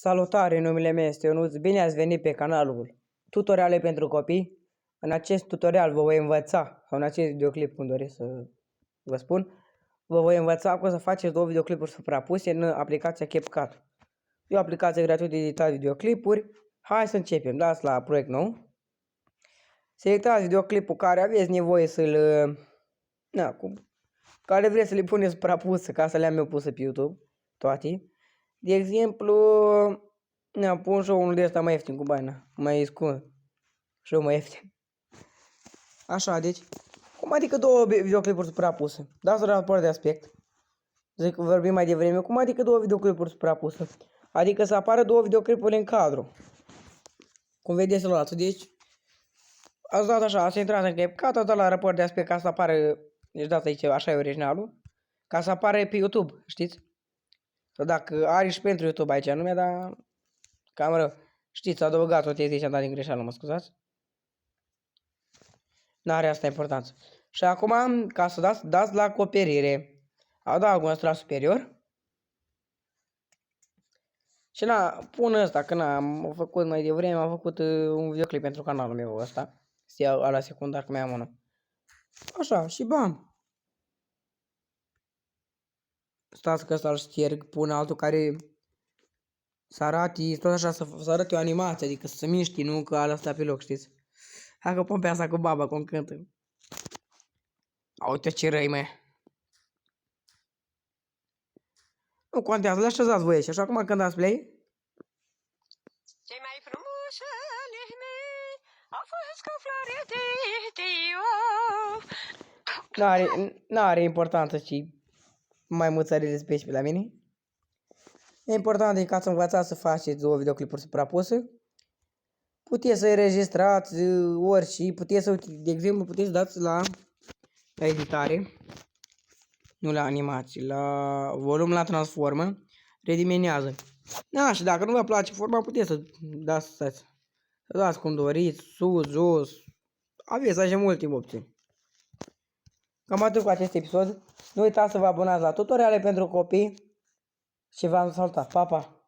Salutare, numele meu este Ionuț, bine ați venit pe canalul Tutoriale pentru copii. În acest tutorial vă voi învăța, sau în acest videoclip, cum doresc să vă spun, vă voi învăța cum să faceți două videoclipuri suprapuse în aplicația CapCut. E o aplicație gratuită de editat videoclipuri. Hai să începem, dați la proiect nou. Selectați videoclipul care aveți nevoie să-l... care vreți să le puneți suprapusă, ca să le-am eu pusă pe YouTube, toate. De exemplu, pun și unul de ăsta mai ieftin cu bani, mai scump. Și eu mai ieftin. Așa, deci, cum adică două videoclipuri suprapuse? Dați raport de aspect. Zic, vorbim mai devreme, cum adică două videoclipuri suprapuse? Adică să apară două videoclipuri în cadru. Cum vedeți la altul, deci, ați dat așa, ați intrat în CapCut, ați dat la raport de aspect ca să apară, deci dați aici, așa e originalul, ca să apară pe YouTube, știți? Sau dacă are și pentru YouTube aici nume, dar cam rău. Știți, adăugat o teză și am dat din greșeală, mă scuzați. N-are asta importanță. Și acum, ca să dați la acoperire. Adaug un strat superior. Și pun ăsta, că am făcut mai devreme, am făcut un videoclip pentru canalul meu ăsta. Se iau la secundar că mi-am unul. Așa, și bam. Stați că ăsta îl șterg, pun altul care să arate, tot așa, să arate o animație, adică să se miști, nu că ala stă pe loc, știți? Hai că pun pe asta cu baba, cum cântă. Uite ce răi, mă. Nu contează, le așezați voi și așa acum când dați play. Cei mai frumoși ale mei au fost ca floare de tiof. N-are importanță și mai mulți are respect pe la mine. E important e ca să învățați să faceți două videoclipuri suprapuse. Puteți să înregistrați orice, puteți să, de exemplu, puteți dați la editare, nu la animații, la volum, la transformă, rediminează. Da, și dacă nu vă place forma, puteți să dați cum doriți, sus, jos, aveți așa multe opțiuni. Cam atât cu acest episod. Nu uitați să vă abonați la tutoriale pentru copii și v-am salutat. Pa, pa!